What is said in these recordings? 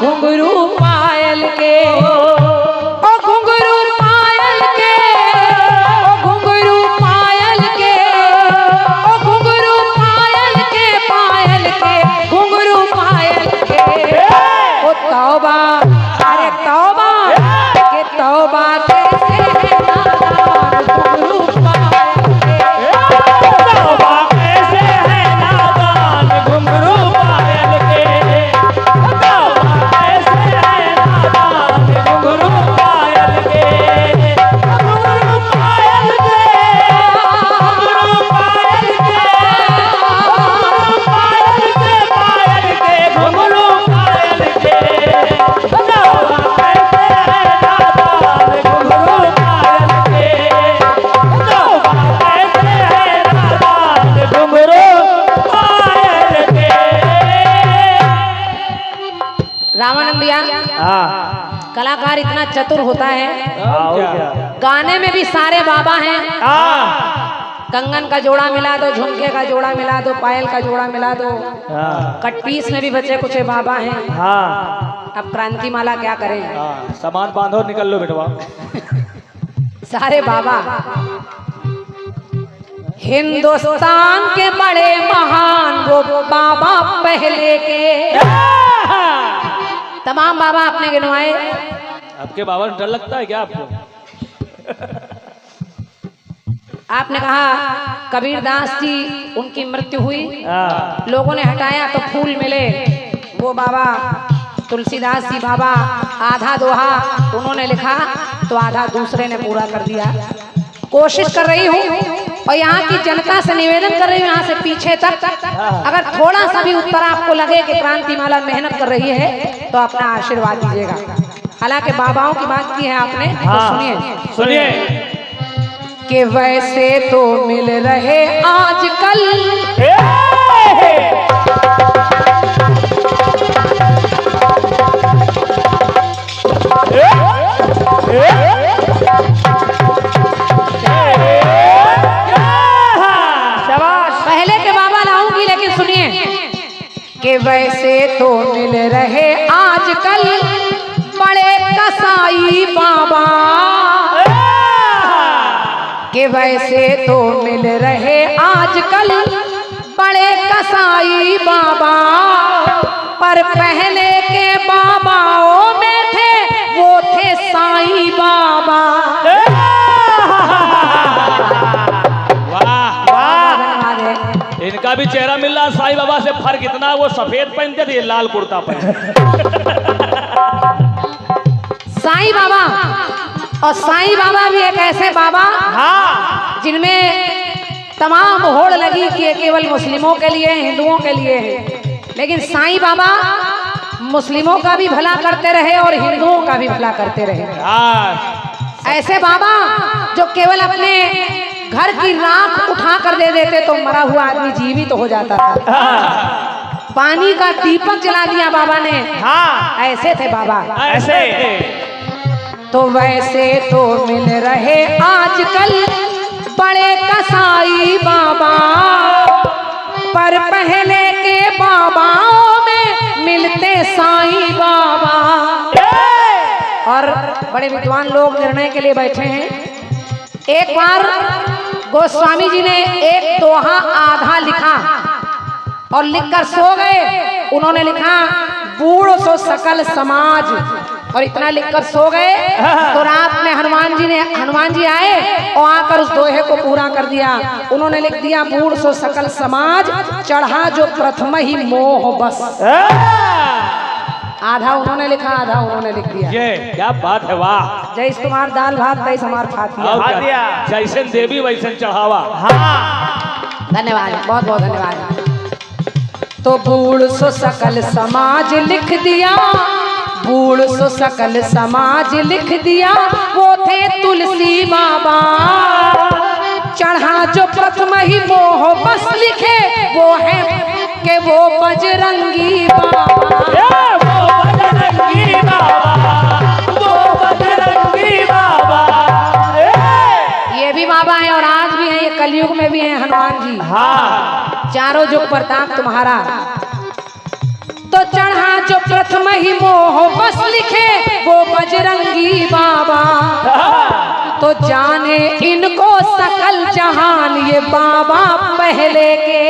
घुंघरू पायल के, ओ घुंघरू पायल के, ओ घुंघरू पायल के, ओ घुंघरू पायल के, पायल के घुंघरू पायल के। ओ तौबा, अरे तौबा के तौबा कैसे है नादान घुंघरू पायल के। तौबा कैसे है नादान घुंघरू पायल के, तौबा कैसे है नादान घुंघरू पायल के, घुंघरू पायल के, घुंघरू पायल के, पायल के घुंघरू पायल के, तौबा कैसे है नादान घुंघरू पायल के, तौबा कैसे है नादान घुंघरू पायल के। रामानंद भैया, हाँ कलाकार इतना चतुर होता है, और क्या, गाने में भी सारे बाबा हैं। हाँ कंगन का जोड़ा मिला दो, झुमके का जोड़ा मिला दो, पायल का जोड़ा मिला दो, हाँ कटपीस में भी बचे कुछ बाबा हैं। हाँ अब क्रांति माला क्या करें, हाँ, सामान बांधो निकल लो बेटवा। सारे बाबा हिंदुस्तान के बड़े महान वो बाबा पहले के, तमाम बाबा आपने गिनवाए। आपके बाबा को डर लगता है क्या आपको? आपने कहा कबीरदास जी उनकी मृत्यु हुई, हाँ लोगों ने हटाया तो फूल मिले, वो बाबा तुलसीदास जी बाबा आधा दोहा उन्होंने लिखा तो आधा दूसरे ने पूरा कर दिया। कोशिश कर रही हूँ और यहाँ की जनता से निवेदन कर रही हूँ, यहाँ से पीछे तक अगर थोड़ा सा भी उत्तर आपको लगे कि क्रांति माला मेहनत कर रही है तो अपना आशीर्वाद दीजिएगा। हालांकि बाबाओं की बात की है आपने, तो सुनिए सुनिए। कि वैसे तो मिल रहे आजकल पहले के बाबा लाऊंगी, लेकिन सुनिए कि वैसे तो मिल रहे आजकल बड़े कसाई बाबा, कि वैसे तो मिल रहे आजकल बड़े कसाई बाबा, पर पहले के बाबाओं में थे वो थे साईं बाबा। वाह वाह, इनका भी चेहरा मिल रहा। साईं बाबा से फर्क इतना, वो सफेद पहनते थे, लाल कुर्ता पहनते। साईं बाबा, और साईं बाबा भी एक ऐसे बाबा हाँ जिनमें तमाम होड़ लगी कि ये केवल मुस्लिमों के लिए, हिंदुओं के लिए है, लेकिन साईं बाबा मुस्लिमों का भी भला करते रहे और हिंदुओं का भी भला करते रहे। हाँ ऐसे बाबा जो केवल अपने घर की राख उठा कर दे देते तो मरा हुआ आदमी जीवित हो जाता था। पानी का दीपक जला दिया बाबा ने, हाँ ऐसे थे बाबा। ऐसे तो वैसे तो मिल रहे आजकल बड़े कसाई बाबा, पर पहले के बाबाओं में मिलते साईं बाबा। और बड़े विद्वान लोग निर्णय के लिए बैठे हैं। एक बार गोस्वामी जी ने एक दोहा आधा लिखा और लिखकर सो गए। उन्होंने लिखा बूढ़ सो सकल समाज, और इतना लिखकर सो गए तो रात में हनुमान जी आए और आकर उस दोहे को पूरा कर दिया। उन्होंने लिख दिया बूढ़ सो सकल समाज, चढ़ा जो प्रथम ही मोह बस। आधा उन्होंने लिखा, आधा उन्होंने लिख दिया। ये क्या बात है, वाह। जैस तुम्हार दाल भात तैस हमार फातिया। जैसन देवी वैसन चढ़ावा। हाँ धन्यवाद, बहुत बहुत धन्यवाद। तो बूढ़ सो सकल समाज लिख दिया, बूढ़ सो सकल समाज लिख दिया, वो थे तुलसी बाबा। चढ़ा जो प्रथम ही मोह बस लिखे, वो है कि वो बजरंगी बाबा। ये भी बाबा है और आज भी है, ये कलयुग में भी है हनुमान जी। हाँ चारों जुग प्रताप तुम्हारा। तो तो चढ़ा जो प्रथम ही मोह बस लिखे वो बजरंगी बाबा। तो जाने इनको सकल जहान ये बाबा पहले के।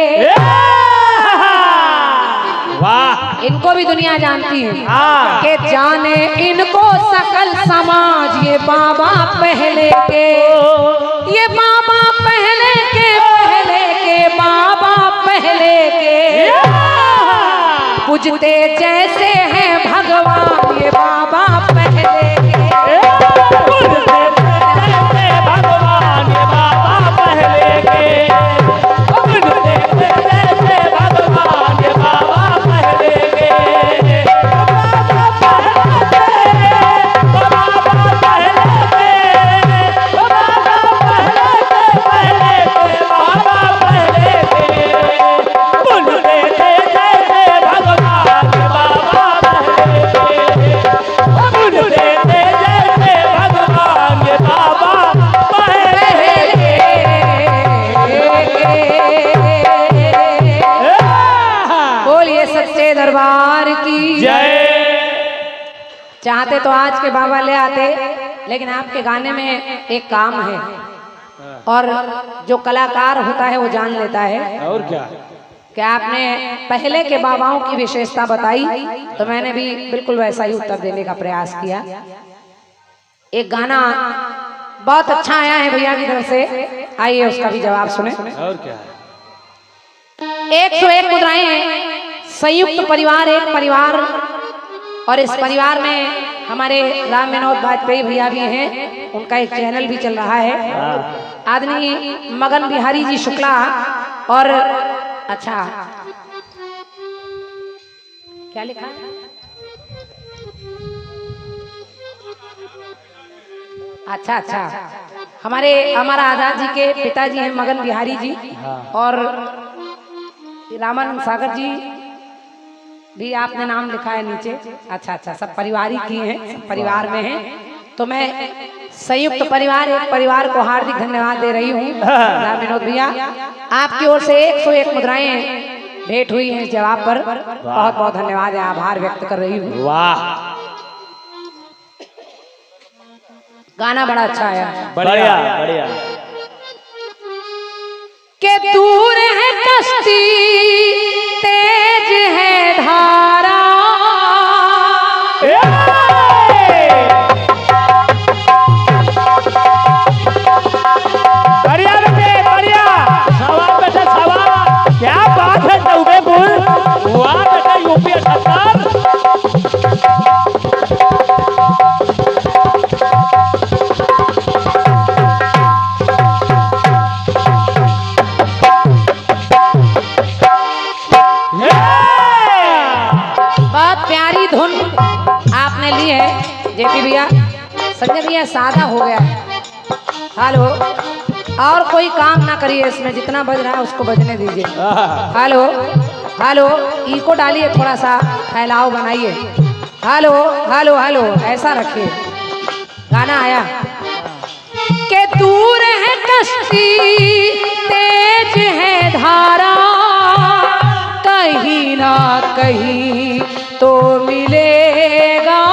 वाह, इनको भी दुनिया जानती है हाँ। कि जाने इनको सकल समाज ये बाबा पहले के। ये बाबा पहले के बाबा पहले के। पूजते जैसे हैं भगवान ये बाबा पहले के। पूजते जैसे भगवान ये बाबा पहले के। पूजते जैसे भगवान ये बाबा पहले के। दरबार की जय। चाहते तो आज के बाबा ले आते, लेकिन आपके गाने में एक काम है और जो कलाकार होता है वो जान लेता है। और क्या? क्या आपने पहले के बाबाओं की विशेषता बताई तो मैंने भी बिल्कुल वैसा ही उत्तर देने का प्रयास किया। एक गाना बहुत अच्छा आया है भैया की तरफ से, आइए उसका भी जवाब सुने। और क्या? 101 मुद्राएं, संयुक्त परिवार, एक परिवार, और इस परिवार में हमारे राम विनोद वाजपेयी भैया भी हैं, उनका एक चैनल भी चल रहा है। आदमी मगन बिहारी जी शुक्ला और अच्छा क्या लिखा है? अच्छा हमारे अमर आजाद जी के पिताजी हैं मगन बिहारी जी, और रामानंद सागर जी भी आपने नाम लिखा है नीचे। अच्छा सब परिवार ही की हैं, सब परिवार में हैं। तो मैं संयुक्त परिवार, एक परिवार को हार्दिक धन्यवाद दे रही हूँ। राम विनोद भैया आपकी ओर से 101 मुद्राएं भेंट हुई हैं, जवाब पर बहुत बहुत धन्यवाद है, आभार व्यक्त कर रही हूँ। वाह, गाना बड़ा अच्छा है, बढ़िया बढ़िया। के दूर है कश्ती तेज है धारा, बढ़िया बेटे बढ़िया। सवाल बेटा सवाल, क्या बात है चौबे बुल। वाह बेटा यूपी 78। आपने ली है जेपी भैया, संजय भैया सादा हो गया है। हेलो, और कोई काम ना करिए इसमें, जितना बज रहा है उसको बजने दीजिए। हेलो हेलो, इको डालिए, थोड़ा सा फैलाव बनाइए। हेलो हेलो हेलो, ऐसा रखिए। गाना आया के दूर है कश्ती तेज है धारा, कहीं ना कहीं तो मिलेगा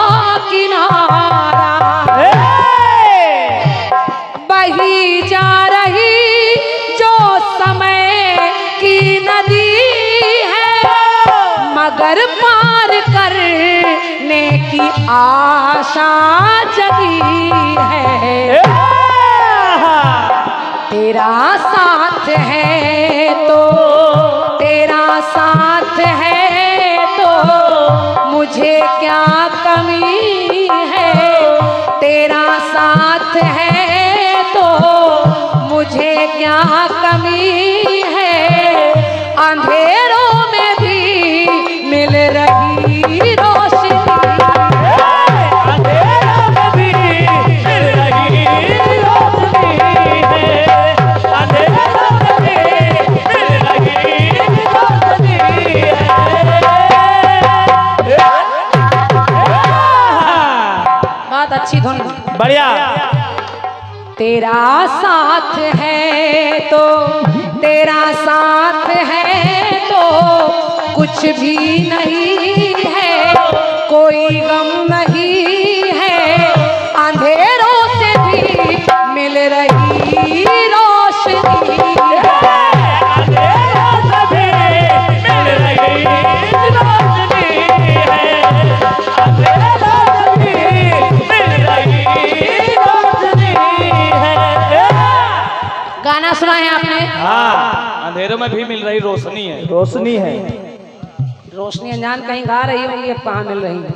किनारा। बही जा रही जो समय की नदी है, मगर पार करने की आशा जगी है। तेरा साथ है तो, तेरा साथ है तो मुझे क्या कमी है, तेरा साथ है तो मुझे क्या कमी है। अंधेरों में भी मिल रही रोशनी, अंधेरों में भी मिल रही रोशनी है, अंधेरों में भी मिल रही रोशनी है। बहुत अच्छी धुन, बढ़िया। तेरा साथ है तो, तेरा साथ है तो कुछ भी नहीं कोई गम नहीं है, अंधेरों से भी मिल रही रोशनी है। अंधेरों से भी मिल रही रोशनी है, अंधेरों से भी मिल रही रोशनी है। गाना सुना है आपने? हाँ, अंधेरों में भी मिल रही रोशनी है, रोशनी है। रोशनी अनजान कहीं गा रही होंगी, अब कहाँ मिल रही है?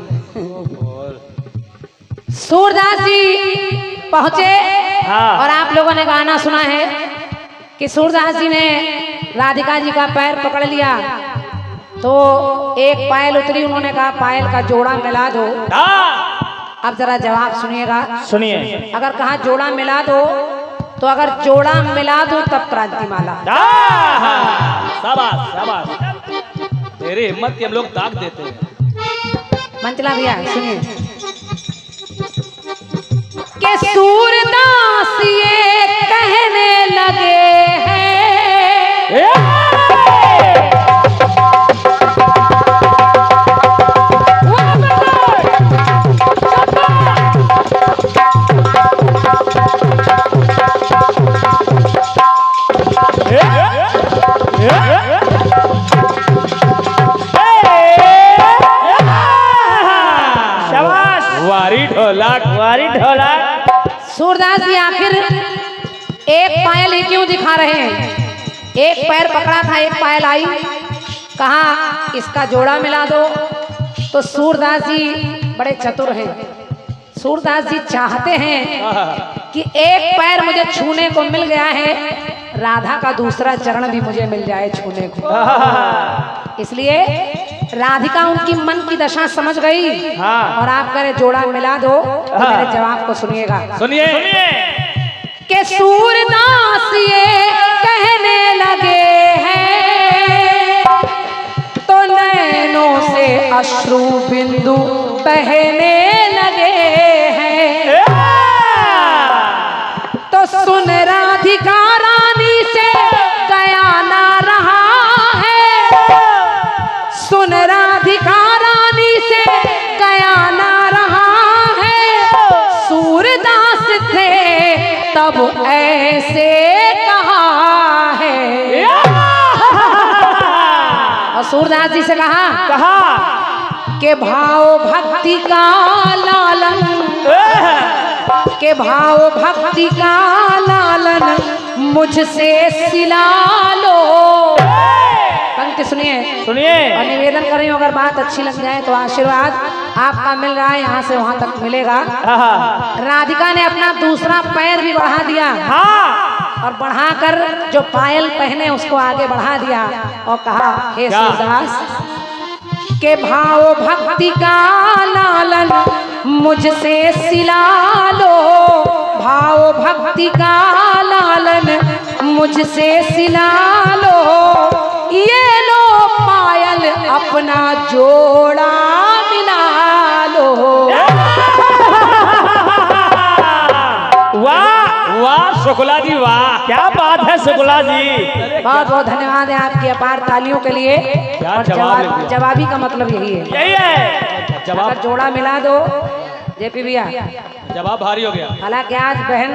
सूरदास जी पहुंचे हाँ। और आप लोगों ने गाना सुना है कि सूरदास जी ने राधिका जी का पैर पकड़ लिया तो एक पायल उतरी, उन्होंने कहा पायल का जोड़ा मिला दो। अब जरा जवाब सुनिएगा, सुनिए। अगर कहा जोड़ा मिला दो तो अगर जोड़ा मिला दो तब क्रांतिमाला। शाबाश शाबाश, तेरी हिम्मत की हम लोग दाग देते हैं। मंचला भैया सुनिए कि सूरदास ये कहने लगे हैं, वारी ढोलक। सूरदास जी आखिर एक पायल ही क्यों दिखा रहे हैं? एक पैर पकड़ा था, एक पायल आई, कहा इसका जोड़ा मिला दो। तो सूरदास जी बड़े चतुर हैं, सूरदास जी चाहते हैं कि एक पैर मुझे छूने को मिल गया है, राधा का दूसरा चरण भी मुझे मिल जाए छूने को। इसलिए राधिका उनकी मन की दशा समझ गई। हाँ। और आप कह जोड़ा मिला दो तो मेरे जवाब को सुनिएगा। सुनिए कि सूरदास ये कहने लगे हैं तो नैनों से अश्रु बिंदु बहने लगे हैं। तो सुन राधिका रानी से गया ना रहा है, सुन राधिका रानी से गया ना रहा है, सूरदास थे तब ऐसे कहा है। और सूरदास जी से कहा कि भाव भक्ति का लालन, के भाव भक्ति का लालन मुझसे सिला लो। पंक्ति सुनिए सुनिए। और निवेदन कर रही हूँ, अगर बात अच्छी लग जाए तो आशीर्वाद आपका मिल रहा है, यहाँ से वहाँ तक मिलेगा। राधिका ने अपना दूसरा पैर भी बढ़ा दिया और बढ़ाकर जो पायल पहने उसको आगे बढ़ा दिया और कहा हे सूरदास के भाव भक्ति का लालन मुझसे सिला लो, भाव भक्ति का लालन मुझसे सिला लो, ये लो पायल अपना जोड़ा मिला लो। वाह वाह शुक्ला जी, वाह क्या बात है शुक्ला जी। बहुत बहुत धन्यवाद है आपकी अपार तालियों के लिए। और जवाबी का मतलब यही है, यही है जवाब। अगर जोड़ा मिला दो जेपी भैया, जवाब भारी हो गया। हालांकि आज बहन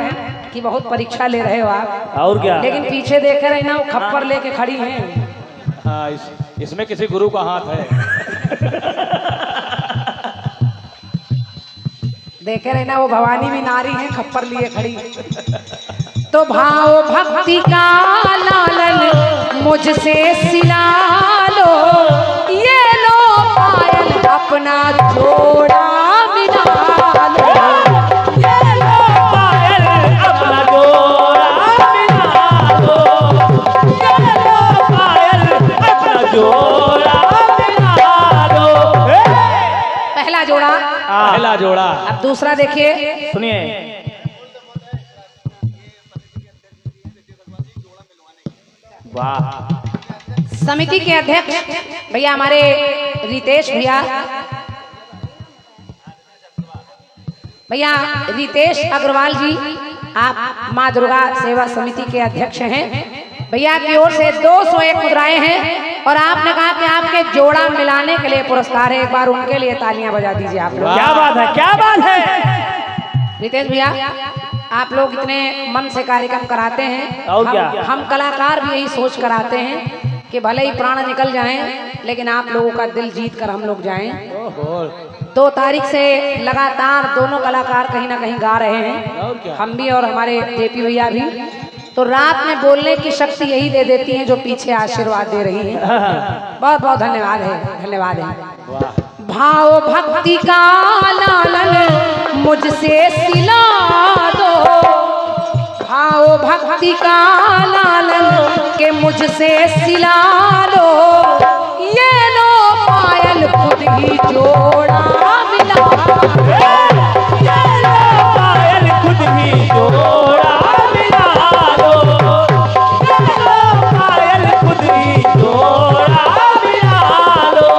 की बहुत परीक्षा ले रहे हो आप, और क्या, लेकिन पीछे देखे रहे ना वो खप्पर लेके खड़ी हैं। हाँ, इसमें किसी गुरु का हाथ है। देखे रहे ना वो भवानी भी नारी है, खप्पर लिए खड़ी। तो भाव भक्ति का लालन मुझसे सिला लो, ये लो पायल अपना जोड़ा मिला लो, ये लो पायल अपना जोड़ा मिला लो, ये लो पायल अपना जोड़ा मिला लो। पहला जोड़ा, पहला जोड़ा। अब दूसरा देखिए, सुनिए। वाह। समिति के अध्यक्ष भैया हमारे रितेश भैया, रितेश अग्रवाल जी, आप माँ दुर्गा सेवा समिति के अध्यक्ष हैं। भैया की ओर से 201 मुद्राएं हैं और आपने कहा कि आपके जोड़ा मिलाने के लिए पुरस्कार है। एक बार उनके लिए तालियां बजा दीजिए आप लोग। क्या बात है, क्या बात है। रितेश भैया, आप लोग इतने मन से कार्यक्रम कराते हैं, और क्या? हम कलाकार भी यही सोच कर आते हैं कि भले ही प्राण निकल जाएं लेकिन आप लोगों का दिल जीत कर हम लोग जाएं। 2 तारीख से लगातार दोनों कलाकार कहीं ना कहीं गा रहे हैं, हम भी और हमारे जेपी भैया भी। तो रात में बोलने की शक्ति यही दे देती है जो पीछे आशीर्वाद दे रही है। बहुत बहुत धन्यवाद है, धन्यवाद है। भाव भक्ति का लालन मुझसे सिला दो, भाव भक्ति का लालन के मुझसे सिला लो, ये लो पायल खुद ही जोड़ा मिला, ये लो पायल खुद ही जोड़ा मिला लो, ये लो पायल खुद ही जोड़ा मिला लो।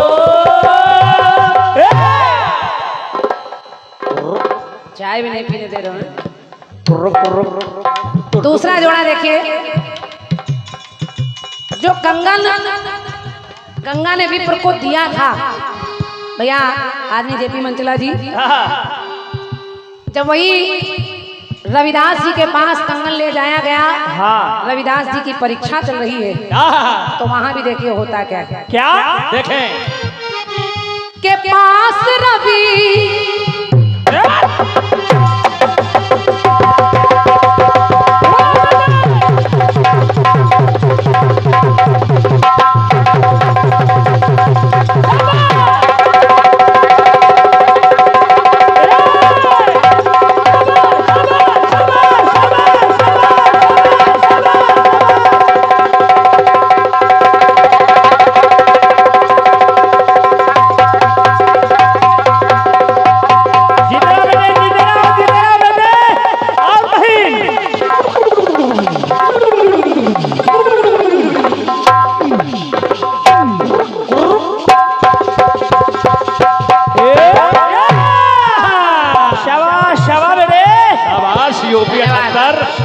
चाय भी नहीं पीने दे रहे हैं। दूसरा जोड़ा देखिए, जो गंगा ने विप्र को दिया था। भैया आदमी जेपी मंचला जी, जब वही रविदास जी के पास कंगन ले जाया गया, हाँ। रविदास जी की परीक्षा चल रही है, तो वहां भी देखिए होता क्या क्या। क्या देखें के पास रवि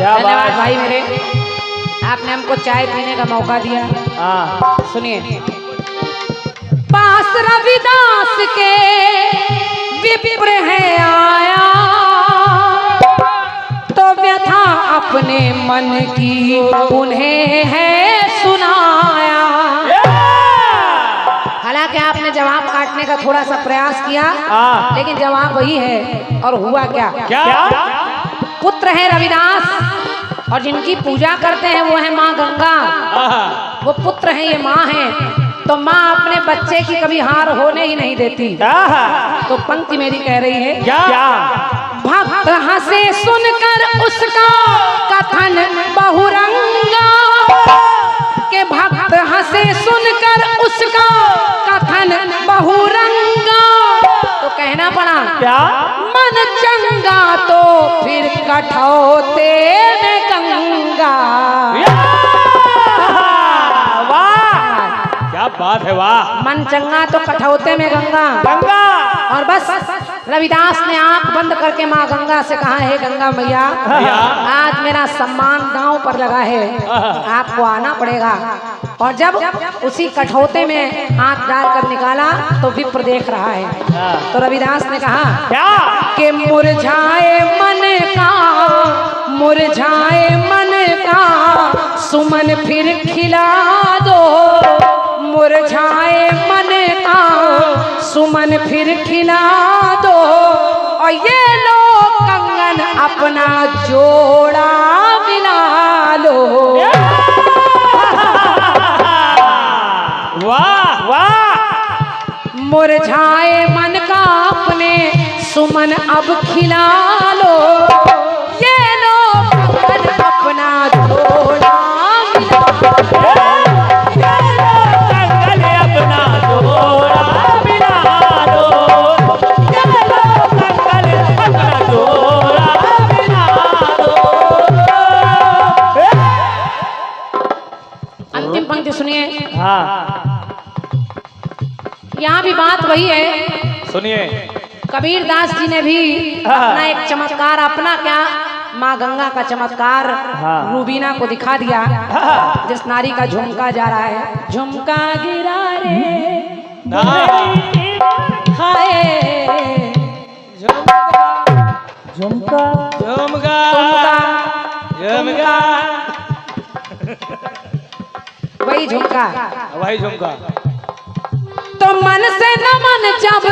धन्यवाद भाई मेरे, आपने हमको चाय पीने का मौका दिया। सुनिए, पास रविदास के विप्र है आया, तो व्यथा अपने मन की उन्हें है सुनाया। हालांकि आपने जवाब काटने का थोड़ा सा प्रयास किया, लेकिन जवाब वही है। और हुआ क्या? पुत्र है रविदास और जिनकी पूजा करते हैं वो है माँ गंगा। वो पुत्र है, ये माँ है, तो माँ अपने बच्चे की कभी हार होने ही नहीं देती। तो पंक्ति मेरी कह रही है क्या? भक्त हंसे सुनकर उसका कथन बहुरंगा, के भक्त हंसे सुनकर उसका कथन बहुरंगा। तो कहना पड़ा क्या? मन चंगा तो फिर कठौते में गंगा। वाह, क्या बात है, वाह। मन चंगा तो कठौते में गंगा। गंगा। और बस रविदास ने आंख बंद करके माँ गंगा से कहा, है गंगा मैया, आज मेरा सम्मान दांव पर लगा है, आपको आना पड़ेगा। और जब उसी कठौते में हाथ डालकर निकाला तो विप्र देख रहा है। तो रविदास ने कहा क्या? कि मुरझाए मन का, मुरझाए मन का सुमन फिर खिला दो, मुरझाए मन का सुमन फिर खिला दो, और ये लो कंगन अपना जोड़ा मिला लो। वाह वाह। मुरझाए मन का अपने सुमन अब खिला लो, ये लो कंगन अपना जोड़ा मिला लो। कंगन अपना जोड़ा मिला लो, ये लो कंगन अपना जोड़ा मिला लो। अंतिम पंक्ति सुनिए। हाँ, यहाँ भी बात वही है। सुनिए। कबीर दास जी ने भी अपना एक चमत्कार, अपना क्या, माँ गंगा का चमत्कार हाँ। रूबीना को दिखा दिया। जिस नारी का झुमका जा रहा है, झुमका गिरा रे हाय झुमका झुमका झुमका वही झुमका वही झुमका। तो मन से नमन जब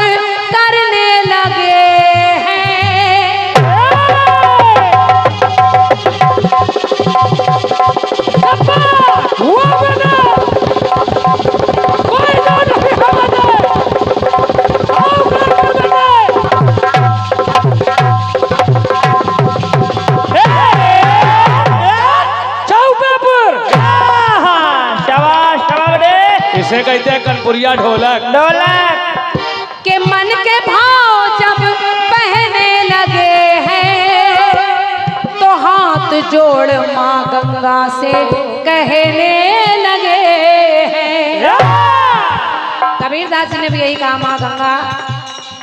करने लगे हैं, हुआ बना कोई ना नहीं हमने आओ कर चौकापुर शाबाश शाबाश बे। इसे कहते हैं कनपुरिया ढोलक। ढोलक के मन के भाव जब बहने लगे हैं, तो हाथ जोड़ माँ गंगा से कहने लगे हैं। कबीरदास जी ने भी यही कहा, माँ गंगा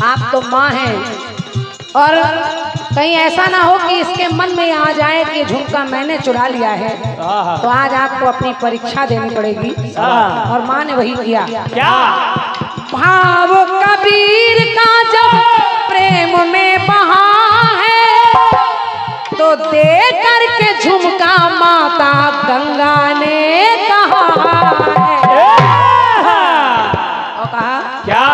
आप तो माँ हैं, और कहीं ऐसा ना हो कि इसके मन में आ जाए कि झुमका मैंने चुरा लिया है, तो आज आपको अपनी परीक्षा देनी पड़ेगी। और माँ ने वही किया। क्या भाव कबीर का जब प्रेम में बहा है, तो दे करके झुमका माता गंगा ने कहा है। और कहा क्या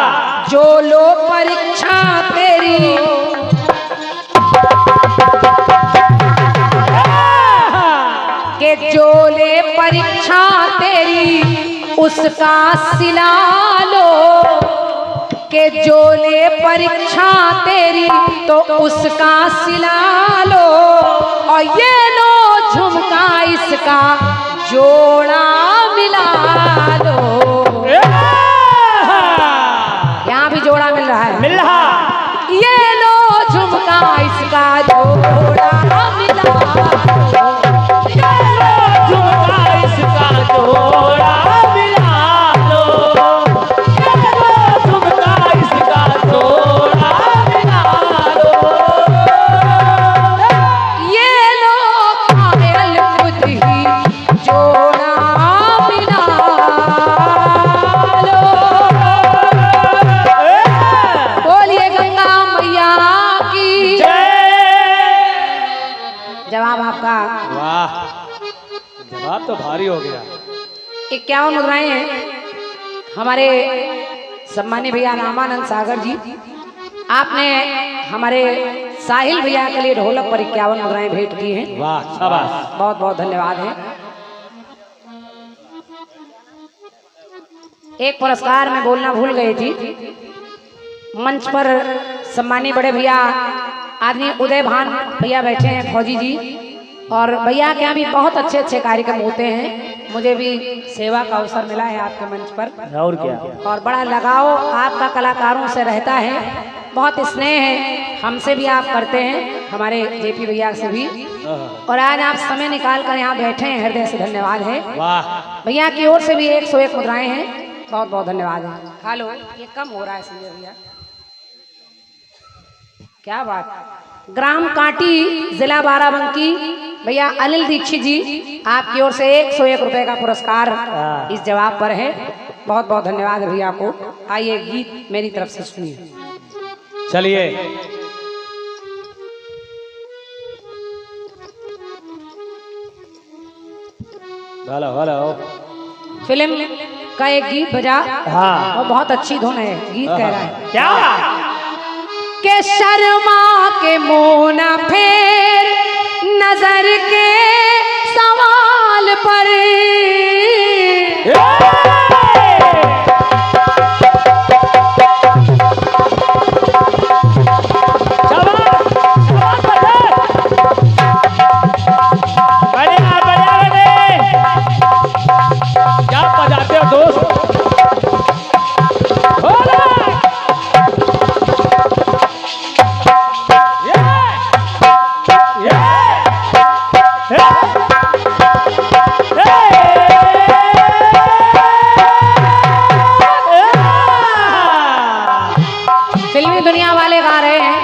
जो लो परीक्षा तेरी, के जो ले परीक्षा तेरी उसका सिला लो, के जो ले परीक्षा तेरी तो उसका सिला लो, और ये लो झुमका इसका जोड़ा मिला लो। यहाँ भी जोड़ा मिल रहा है, मिल रहा ये लो झुमका इसका जोड़ा मिला लो। झुमका इसका जोड़ा मिला लो, झुमका इसका जोड़ा मिला लो। ये लो पायल खुद ही जोड़ा मिला लो। बोलिए गंगा मैया की जवाब आपका वाह, जवाब तो भारी हो गया। 51 मुद्राएं हैं। हमारे सम्मानीय भैया रामानंद सागर जी, आपने हमारे साहिल भैया के लिए ढोलक पर 51 मुद्राएं भेंट की हैं। वाह शाबाश। बहुत बहुत धन्यवाद है। एक पुरस्कार में बोलना भूल गई थी। मंच पर सम्मानीय बड़े भैया आदरणीय उदय भान भैया बैठे हैं, फौजी जी, और भैया के यहाँ भी बहुत अच्छे अच्छे कार्यक्रम होते हैं। मुझे भी सेवा का अवसर मिला है आपके मंच पर, और क्या और बड़ा लगाव आपका कलाकारों से रहता है, बहुत स्नेह है। हमसे भी आप करते हैं, हमारे जेपी भैया से भी, और आज आप समय निकाल कर यहाँ बैठे हैं, हृदय से धन्यवाद है। वाह भैया की ओर से भी 101 मुद्राएं हैं, बहुत बहुत धन्यवाद है। हेलो, ये कम हो रहा है इसलिए भैया। क्या बात। ग्राम कांटी, जिला बाराबंकी, भैया अनिल दीक्षित जी, आपकी ओर से 101 रुपए का पुरस्कार इस जवाब पर है। बहुत बहुत धन्यवाद भैया को। आइए गीत मेरी तरफ से सुनिए। चलिए हेलो हेलो। फिल्म का एक गीत बजा, हाँ। वो बहुत अच्छी धुन है, गीत कह रहा है क्या के शर्मा के मुंह न फेर नजर के सवाल पर, क्या बजाते हो दोस्त? फिल्मी दुनिया वाले गा रहे हैं।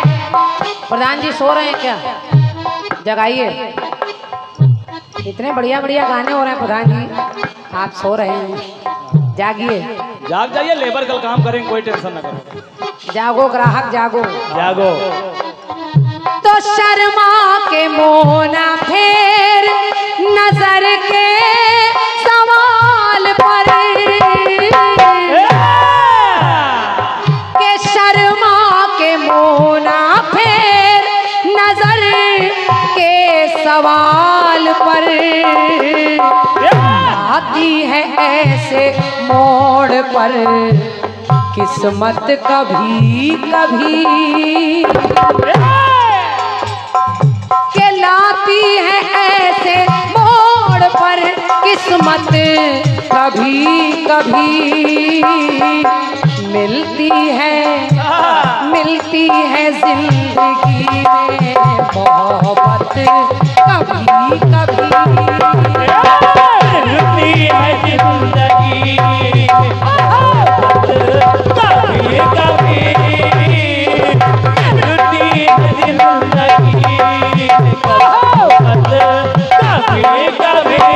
प्रधान जी सो रहे हैं क्या? जगाइए। इतने बढ़िया बढ़िया गाने हो रहे हैं प्रधान जी, आप सो रहे हैं, जागिए। जाग जाइए, लेबर कल काम करेंगे, कोई टेंशन ना करो। जागो ग्राहक जागो। जागो। तो शर्मा के मोना फेर नजर के सवाल पर, के शर्मा के मोना फेर नजर के सवाल पर, आती है ऐसे मोड़ पर किस्मत कभी कभी, के लाती है ऐसे मोड़ पर किस्मत कभी कभी, मिलती है जिंदगी में मोहब्बत कभी कभी, मिलती है जिंदगी में मोहब्बत कभी कभी, मिलती है जिंदगी में मोहब्बत कभी कभी,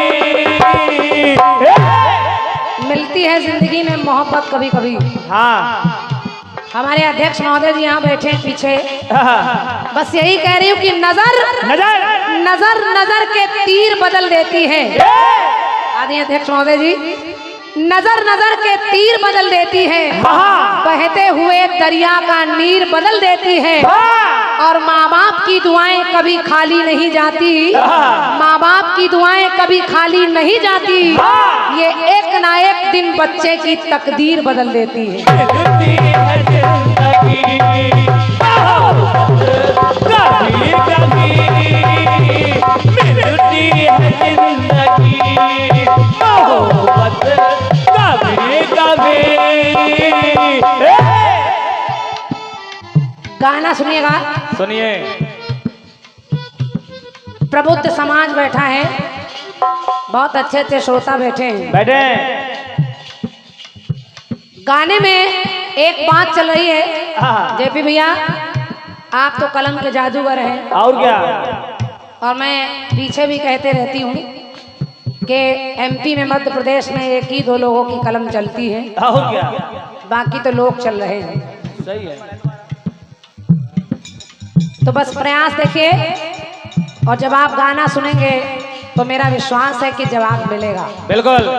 मिलती है जिंदगी में मोहब्बत कभी कभी। हाँ हमारे अध्यक्ष महोदय जी यहाँ बैठे हैं पीछे, बस यही कह रही हूँ कि नजर नजर नजर नजर के तीर बदल देती है। आदि अध्यक्ष महोदय जी, नजर नजर के तीर बदल देती है, बहते हुए दरिया का नीर बदल देती है, और माँ बाप की दुआएं कभी खाली नहीं जाती, माँ बाप की दुआएं कभी खाली नहीं जाती, ये एक ना एक दिन बच्चे की तकदीर बदल देती है। मिलती है जिंदगी कभी कभी, मिलती है जिंदगी मोहब्बत कभी कभी। गाना सुनिएगा। सुनिए। प्रबुद्ध समाज बैठा है, बहुत अच्छे अच्छे श्रोता बैठे हैं। बैठे गाने में एक बात चल रही है, जेपी भैया आप तो कलम के जादूगर हैं, और क्या, और मैं पीछे भी कहते रहती हूँ कि एमपी में, मध्य प्रदेश में एक ही दो लोगों की कलम चलती है, और क्या, बाकी तो लोग चल रहे हैं। सही है। तो बस प्रयास देखिए, और जब आप गाना सुनेंगे तो मेरा विश्वास है कि जवाब मिलेगा। बिल्कुल।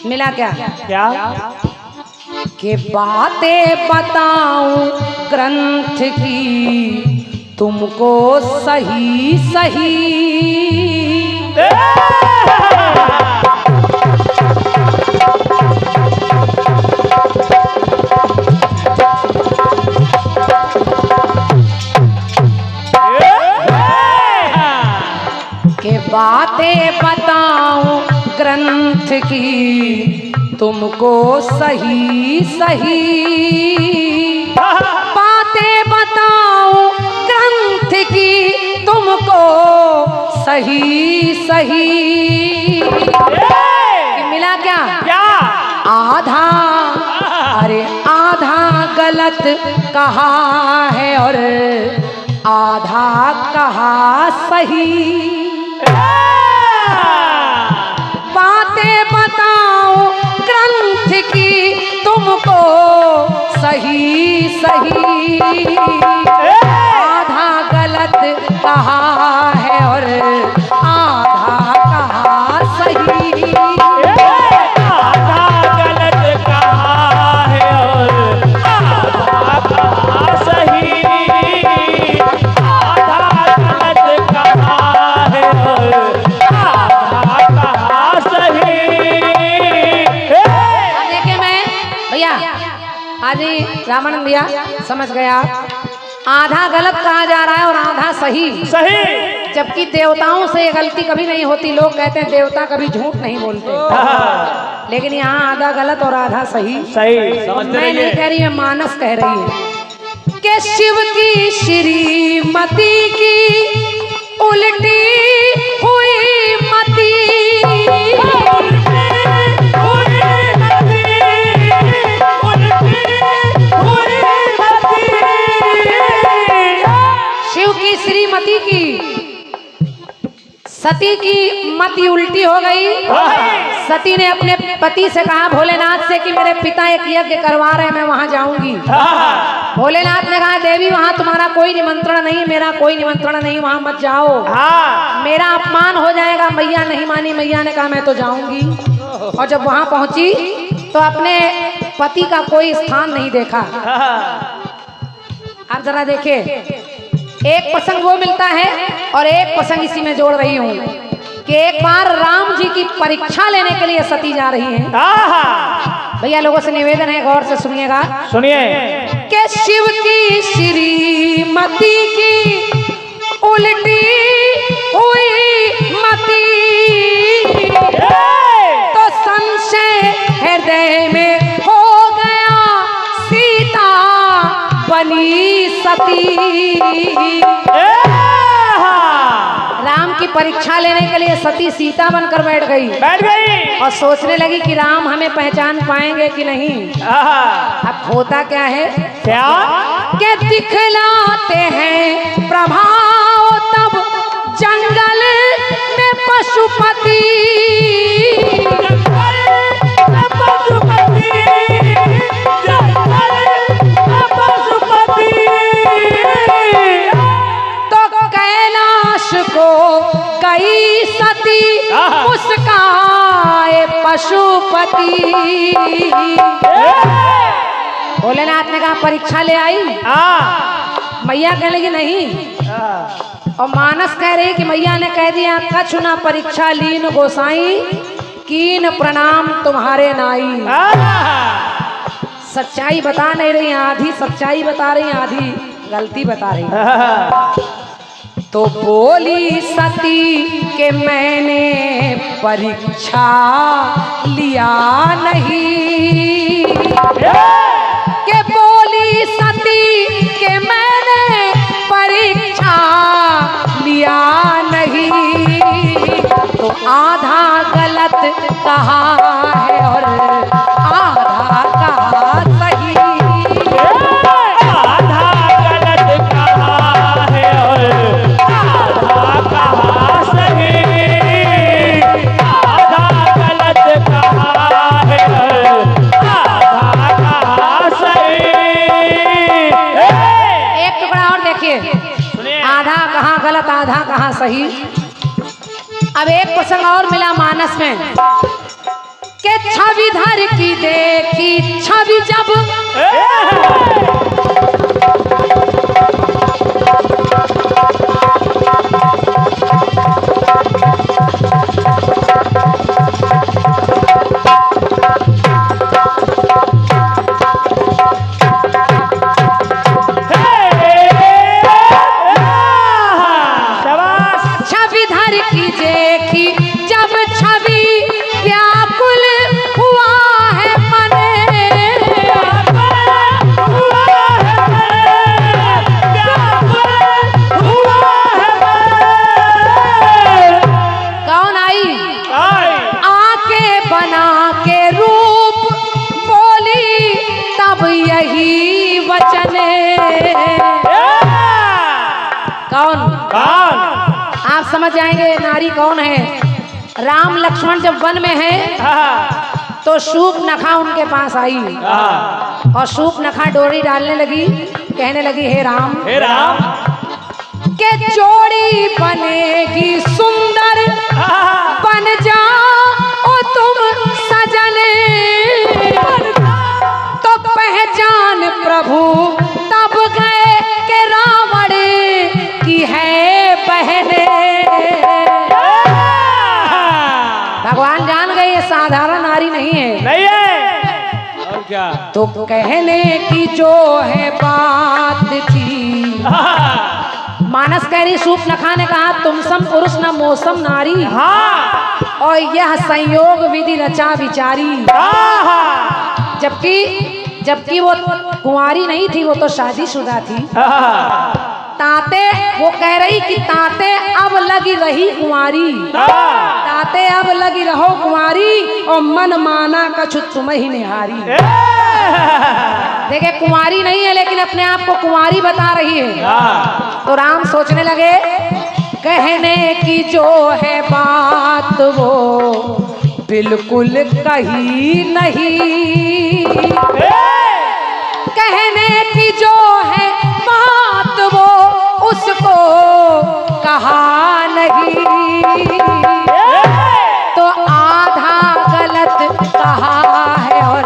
मिला क्या? क्या कि बातें बताऊं ग्रंथ की तुमको सही सही, के बातें बताऊं ग्रंथ की तुमको सही सही, बातें बताऊं ग्रंथ की तुमको सही सही। मिला क्या? क्या? आधा, अरे आधा गलत कहा है और आधा कहा सही, बातें बताओ ग्रंथ की तुमको सही सही, आधा गलत कहा है और आधा कहा सही, आधा गलत कहा है और आधा कहा सही, आधा गलत कहा है और आधा कहा सही। देखिए मैं भैया आज ही रामानंद भैया समझ गया, आधा गलत कहा जा रहा है और आधा सही सही, जबकि देवताओं से ये गलती कभी नहीं होती। लोग कहते हैं देवता कभी झूठ नहीं बोलते, लेकिन यहाँ आधा गलत और आधा सही। सही मैं नहीं कह रही है, मानस कह रही है कि शिव की श्रीमती की उल्टी हुई मती, शिव की सती की मति उल्टी हो गई। सती ने अपने पति से कहा भोलेनाथ से कि मेरे पिता एक यज्ञ करवा रहे हैं, मैं वहां जाऊंगी। भोलेनाथ ने कहा देवी वहां तुम्हारा कोई निमंत्रण नहीं, मेरा कोई निमंत्रण नहीं, वहां मत जाओ, मेरा अपमान हो जाएगा। मैया नहीं मानी, मैया ने कहा मैं तो जाऊंगी। और जब वहां पहुंची तो अपने पति का कोई स्थान नहीं देखा। आप जरा देखिए, एक प्रसंग वो मिलता है और एक प्रसंग इसी में जोड़ रही हूँ कि एक बार राम जी की परीक्षा लेने के लिए सती जा रही हैं। भैया लोगों से निवेदन है, गौर से सुनिएगा। सुनिए कि शिव की श्रीमती की उल्टी हुई मती, तो संशय हृदय में हो गया, सीता बनी सती। राम की परीक्षा लेने के लिए सती सीता बनकर बैठ गई और सोचने लगी कि राम हमें पहचान पाएंगे कि नहीं। अब होता क्या है, क्या के दिखलाते हैं प्रभाव तब जंगल में पशुपति। तो कैलाश को गई सती मुस्काए पशुपति। भोलेनाथ ने कहा परीक्षा ले आई। मैया कहने लगी नहीं, और मानस कह रही कि मैया ने कह दिया कछुना परीक्षा लीन गोसाई, कीन प्रणाम तुम्हारे नाई। सच्चाई बता नहीं रही, आधी सच्चाई बता रही, आधी गलती बता रही। तो बोली सती के मैंने परीक्षा लिया नहीं, के बोली सती के मैंने परीक्षा लिया नहीं। तो आधा गलत कहा है और आधा कहा सही। आधा गलत कहा है और आधा कहा सही। आधा गलत कहा है और आधा कहा सही। एक टुकड़ा और देखिए, आधा कहाँ गलत आधा कहाँ सही। अब एक प्रसंग और मिला मानस में के छवि धर की देखी छवि जब छवि धर की देखी जब छवि व्याकुल हुआ है कौन आई आके बना के रूप बोली तब यही वचन। कौन आप समझ जाएंगे नारी कौन है। राम लक्ष्मण जब वन में है तो शूर्पनखा उनके पास आई और शूर्पनखा डोरी डालने लगी, कहने लगी हे राम के जोड़ी बनेगी सुंदर, बन जाओ तुम सजन। तो पहचान प्रभु तब गए के रावण की है बहने। भगवान जान गए ये साधारण नारी नहीं है। और क्या, तो कहने की जो है बात थी। मानस कह रही शूर्पनखा ने कहा तुम सम पुरुष न मौसम नारी, और यह संयोग विधि रचा विचारी। जबकि वो कुंवारी नहीं थी, वो तो शादीशुदा थी। ताते वो कह रही कि ताते अब लगी रही कुंवारी, ताते अब लगी रहो कुंवारी, और मन माना कछु तुम ही निहारी। देखे कुंवारी नहीं है लेकिन अपने आप को कुंवारी बता रही है। तो राम सोचने लगे कहने की जो है बात वो बिल्कुल कही नहीं। कहने की जो है बात वो उसको कहा नहीं। तो आधा गलत कहा है और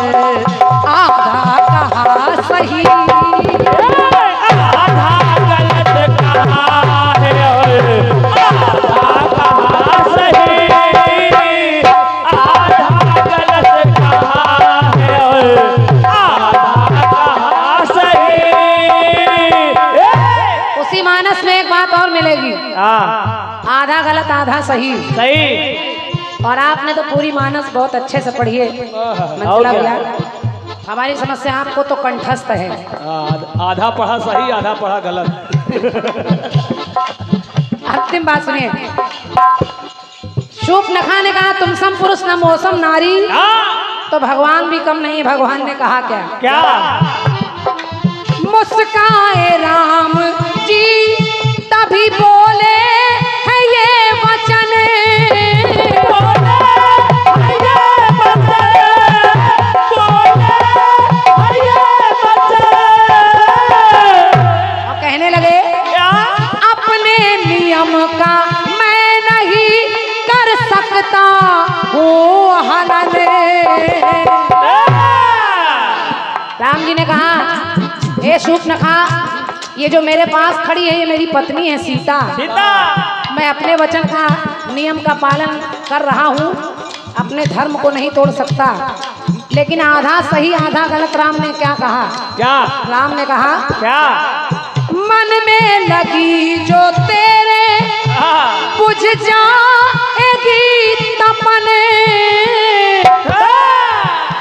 आधा कहा सही। आधा गलत कहा है और आधा कहा सही। आधा गलत कहा है और आधा कहा सही। उसी मानस में एक बात और मिलेगी, आधा गलत आधा सही। सही। और आपने तो पूरी मानस बहुत अच्छे से पढ़ी है मंजुला भैया। हमारी समस्या आपको तो कंठस्थ है। आधा पढ़ा सही, आधा पढ़ा गलत। अंतिम बात सुनिए। शूर्पणखा ने कहा तुम सम पुरुष न मौसम नारी, तो भगवान भी कम नहीं। भगवान ने कहा क्या? क्या? मुस्काए राम जी तभी बोले है ये वचन। कहने लगे अपने नियम का मैं नहीं कर सकता हूँ हनन। राम जी ने कहा हे शूर्पणखा, ये जो मेरे पास खड़ी है ये मेरी पत्नी है सीता। मैं अपने वचन का नियम का पालन कर रहा हूँ, अपने धर्म को नहीं तोड़ सकता। लेकिन आधा सही आधा गलत राम ने क्या कहा? क्या? राम ने कहा क्या? मन में लगी जो तेरे बुझ जाएगी तपन।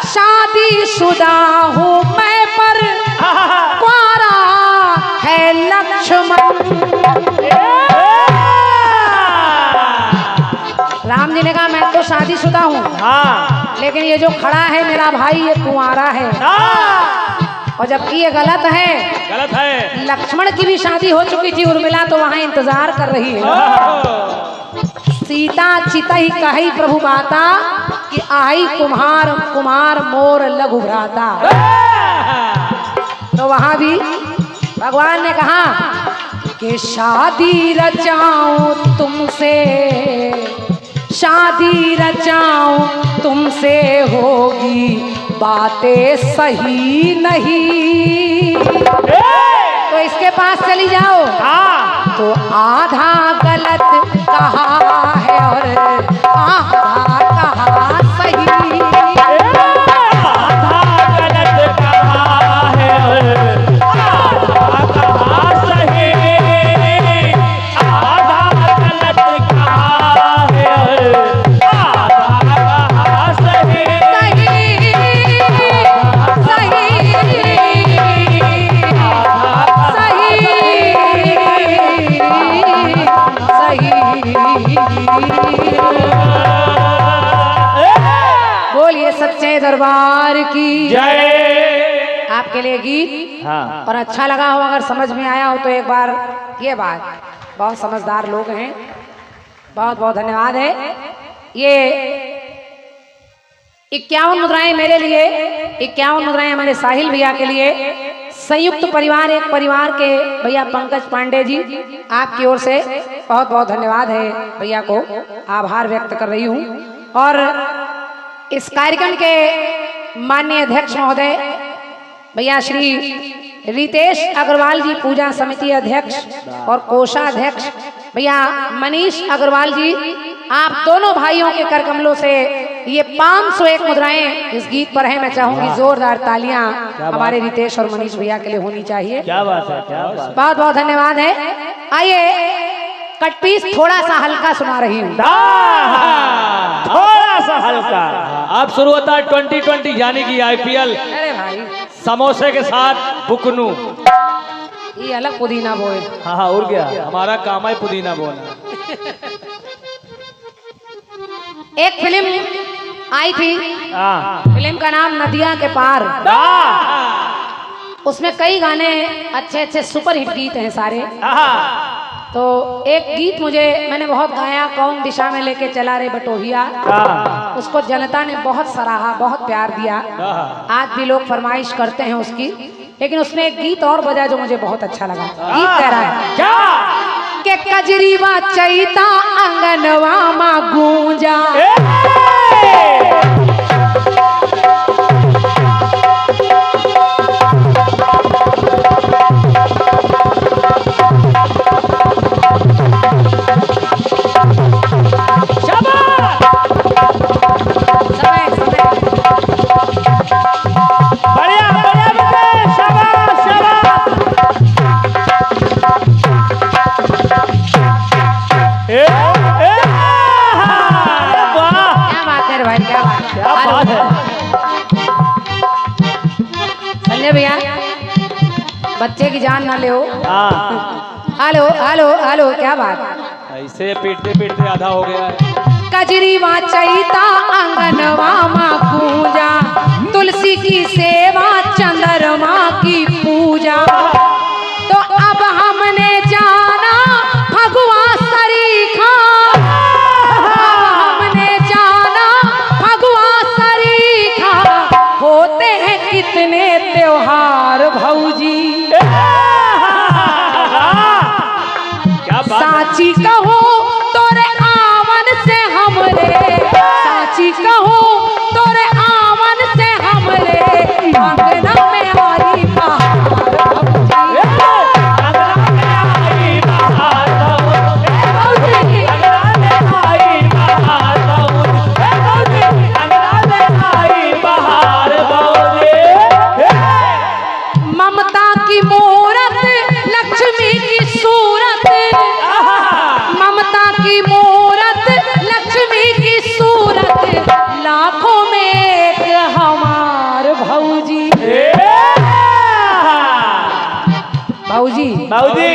शादीशुदा हूँ मैं पर कुंवारा है लक्ष्मण। राम जी ने कहा मैं तो शादीशुदा हूँ, लेकिन ये जो खड़ा है मेरा भाई ये कुंवारा है। और जबकि ये गलत है। गलत है। लक्ष्मण की भी शादी हो चुकी थी, उर्मिला तो वहां इंतजार कर रही है। सीता चितहि कही प्रभु बाता कि आई कुम्हार कुमार मोर लघु भ्राता। तो वहां भी भगवान ने कहा कि शादी रचाऊं तुमसे, शादी रचाऊं तुमसे होगी बातें सही नहीं। तो इसके पास चली जाओ। तो आधा गलत कहा है और आधा कहा सही। आधा गलत कहा है और आधा कहा सही। आधा गलत कहा है और आधा कहा सही। बोलिए सच्चे दरबार की जय। आपके लिए गीत और अच्छा लगा हो, अगर समझ में आया हो तो एक बार ये बात, बहुत समझदार लोग हैं, बहुत बहुत धन्यवाद है। ये 51 मुद्राएं मेरे लिए, 51 मुद्राएं हमारे साहिल भैया के लिए, संयुक्त परिवार एक परिवार के भैया पंकज पांडे जी, आपकी ओर से बहुत बहुत धन्यवाद है। भैया को आभार व्यक्त कर रही हूँ। और इस कार्यक्रम के माननीय अध्यक्ष महोदय भैया श्री रितेश अग्रवाल जी, पूजा समिति अध्यक्ष और कोषाध्यक्ष भैया मनीष अग्रवाल जी, आप दोनों भाइयों के कर कमलों से ये 501 मुद्राएं इस गीत पर है। मैं चाहूंगी जोरदार तालियां हमारे रितेश और मनीष भैया के लिए होनी चाहिए। क्या बात है, क्या बात। बहुत बहुत धन्यवाद है। आइए कट पीस थोड़ा सा हल्का सुना रही हूँ, थोड़ा सा हल्का। अब शुरू होता है 2020 यानी कि IPL अरे भाई समोसे के साथ बुकनू। ये अलग पुदीना बोए। हाँ और क्या, हमारा काम है पुदीना बोना। एक फिल्म आई थी, फिल्म का नाम नदिया के पार। उसमें कई गाने अच्छे अच्छे सुपर हिट गीत हैं सारे। तो एक गीत मुझे मैंने बहुत गाया, कौन दिशा में लेके चला रे बटोहिया। उसको जनता ने बहुत सराहा, बहुत प्यार दिया। आज भी लोग फरमाइश करते हैं उसकी। लेकिन उसने एक गीत और बजा जो मुझे बहुत अच्छा लगा। गीत कह रहा है क्या के कजरीवा चैता अंगनवा मा गूंजा। संजय भैया बच्चे की जान ना ले। हेलो हेलो हेलो, क्या बात, ऐसे पीटते पीटते आधा हो गया है। कजरीवा चैता अंगनवा माँ पूजा, तुलसी की सेवा चंद्रमा की पूजा। तो अब हमने जाना भगवा सरीखा, हमने जाना भगवा सरीखा, होते हैं कितने त्योहार भौजी। साची कहो तोरे आवन से हमरे, साची कहो तोरे आवन से हमरे, अंगना में आई ममता की मूरत, लक्ष्मी की सूरत, ममता की मूरत, लक्ष्मी की सूरत, लाखों में एक हमार भौजी। भौजी बाबूजी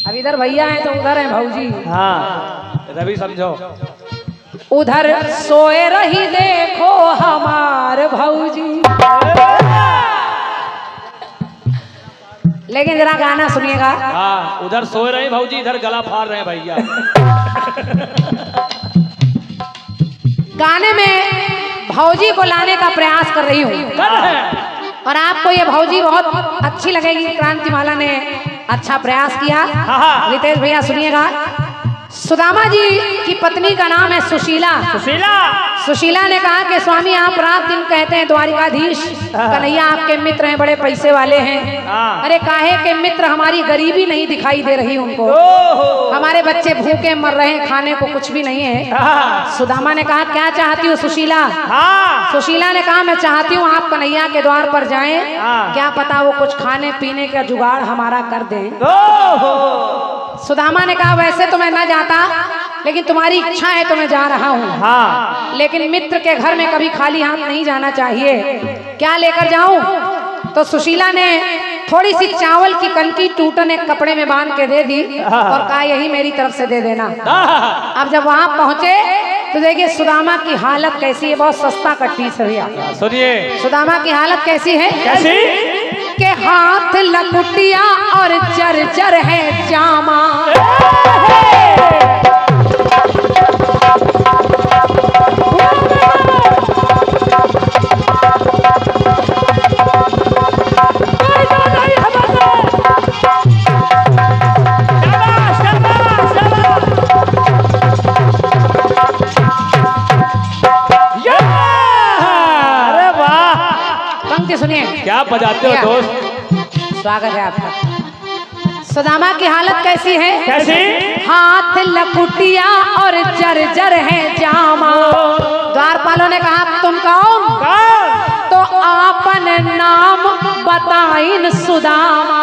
अब इधर भैया हैं तो उधर हैं भौजी। हाँ रवि समझो। उधर सोए रही देखो हमार भौजी। लेकिन जरा गाना सुनिएगा। हाँ उधर सोए रहे भौजी, इधर गला फाड़ रहे हैं भैया। गाने में भौजी को लाने का प्रयास कर रही हूँ और आपको ये भौजी बहुत अच्छी लगेगी। क्रांतिमाला ने अच्छा प्रयास किया। रितेश भैया सुनिएगा। सुदामा जी की पत्नी का नाम है सुशीला। सुशीला सुशीला ने कहा कि स्वामी आप रात दिन कहते हैं द्वारिकाधीश कन्हैया आपके मित्र हैं, बड़े पैसे वाले हैं। अरे काहे के मित्र, हमारी गरीबी नहीं दिखाई दे रही उनको, हमारे बच्चे भूखे मर रहे हैं, खाने को कुछ भी नहीं है। सुदामा ने कहा क्या चाहती हो सुशीला? सुशीला ने कहा मैं चाहती हूँ आप कन्हैया के द्वार पर जाएं, क्या पता वो कुछ खाने पीने का जुगाड़ हमारा कर दें। सुदामा ने कहा वैसे तो मैं न जाता, लेकिन तुम्हारी इच्छा है तो मैं जा रहा हूँ। लेकिन मित्र के घर में कभी खाली हाथ नहीं जाना चाहिए, क्या लेकर जाऊं? तो सुशीला ने थोड़ी सी चावल की कनकी टूटन एक कपड़े में बांध के दे दी और कहा यही मेरी तरफ से दे देना। अब जब वहां पहुंचे तो देखिए सुदामा की हालत कैसी है। बहुत सस्ता कट्टी सरिया। सुनिए सुदामा की हालत कैसी है? कैसी? के हाथ लकुटिया और जर्जर है जामा। सुनिए क्या बजाते हो दोस्त? स्वागत है आपका। सुदामा की हालत कैसी है? कैसी? हाथ लकुटिया और जर्जर है जामा। द्वारपालों ने कहा तुम कौन? तो आपन नाम बताइन सुदामा।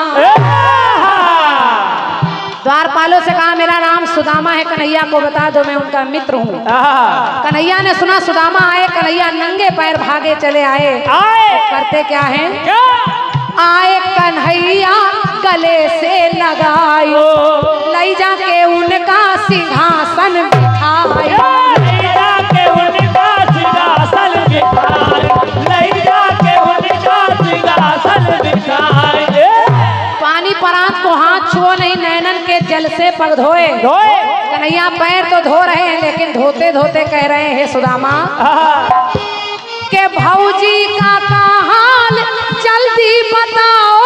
द्वारपालों से कहा मेरा नाम सुदामा है, कन्हैया को बता दो मैं उनका मित्र हूँ। कन्हैया ने सुना सुदामा आए, कन्हैया नंगे पैर भागे चले आए। करते क्या है? आए कन्हैया गले से लगाई, ले जाके उनका सिंहासन बिठाई। पग धोए। धोए। कन्हैया पैर तो धो रहे हैं, लेकिन धोते धोते कह रहे हैं सुदामा के भौजी का हाल जल्दी बताओ।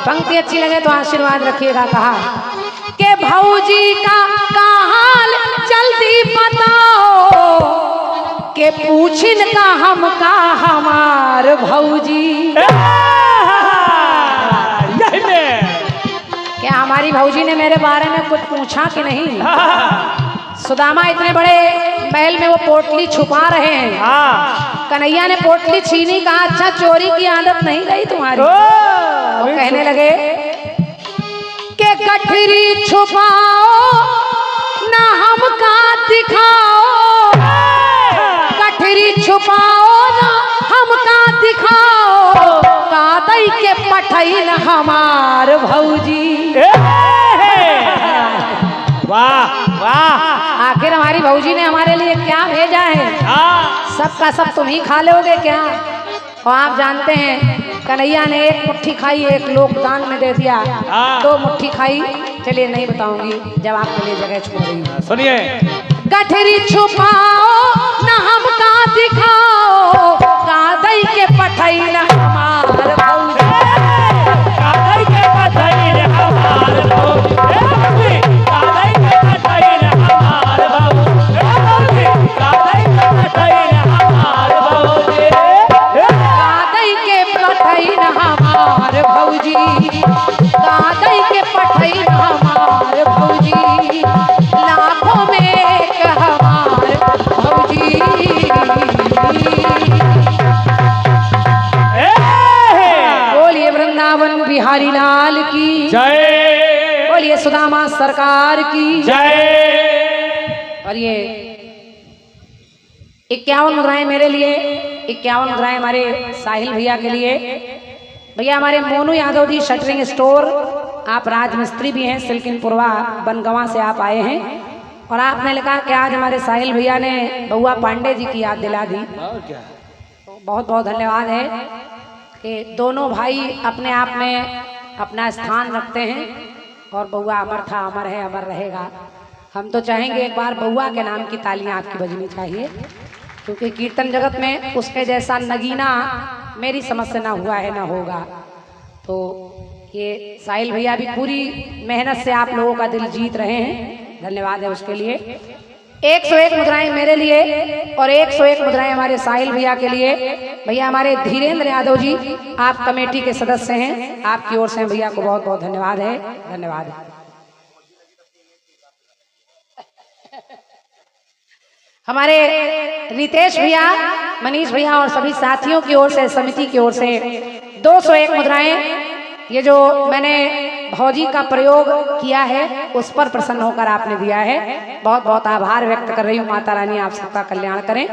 पंक्ति अच्छी लगे तो आशीर्वाद रखिएगा। कहा के भौजी का हाल जल्दी बताओ, के पूछिन का हम का हमार भौजी। क्या हमारी भौजी ने मेरे बारे में कुछ पूछा कि नहीं? सुदामा इतने बड़े महल में वो पोटली छुपा रहे हैं। कन्हैया ने पोटली छीनी, कहा अच्छा चोरी की आदत नहीं गई तुम्हारी। वो कहने लगे के गठरी छुपाओ ना हमका दिखाओ, गठरी छुपाओ ना हमका दिखाओ, कादई के पठैन हमार भौजी। वाह वाह, आखिर हमारी भौजी ने हमारे लिए क्या भेजा है? सबका सब तुम ही खा लोगे क्या? और आप जानते हैं कन्हैया ने एक मुट्ठी खाई, एक लोक दान में दे दिया। 2 मुट्ठी खाई, चलिए नहीं बताऊंगी जब आपके लिए जगह छोड़ रही हूँ। सुनिए, गठरी छुपाओ ना हमका दिखाओ, कादई के पठैन हमार भौजी। कादई के पठैन हमार भौजी, कादई के पठैन हमार भौजी, कादई के पठैन हमार भौजी, कादई के पठैन हमार भौजी, कादई के पठैन हमार भौजी, लाखों में एक हमार भौजी। बोलिए वृंदावन बिहारी लाल की जय, बोलिए सुदामा सरकार की जय। और ये 51 मुद्राएं मेरे लिए, 51 मुद्राएं हमारे साहिल भैया के लिए। भैया हमारे मोनू यादव जी शटरिंग स्टोर, आप राजमिस्त्री भी हैं, सिलकिनपुरवा बनगवा से आप आए हैं। और आपने लिखा कि आज हमारे साहिल भैया ने बउआ पांडे जी की याद दिला दी। और क्या? तो बहुत बहुत धन्यवाद है कि दोनों भाई अपने आप में अपना स्थान रखते हैं। और बउआ अमर था, अमर है, अमर रहेगा। हम तो चाहेंगे एक बार बउआ के नाम की तालियां आपकी बजनी चाहिए, क्योंकि कीर्तन जगत में उसके जैसा नगीना मेरी समझ से ना हुआ है ना होगा। तो ये साहिल भैया भी पूरी मेहनत से आप लोगों का दिल जीत रहे हैं, धन्यवाद है उसके लिए। 101 मुद्राएं मेरे लिए और 101 मुद्राएं हमारे साहिल भैया के लिए। भैया हमारे धीरेन्द्र यादव जी, आप कमेटी के सदस्य हैं, आपकी ओर से भैया को बहुत बहुत धन्यवाद है, धन्यवाद है। हमारे रितेश भैया, मनीष भैया और सभी साथियों की ओर से, समिति की ओर से 201 मुद्राएं, ये जो मैंने भौजी का प्रयोग किया है उस पर प्रसन्न होकर आपने दिया है। बहुत बहुत आभार व्यक्त कर रही हूँ। माता रानी आप सबका कल्याण करें।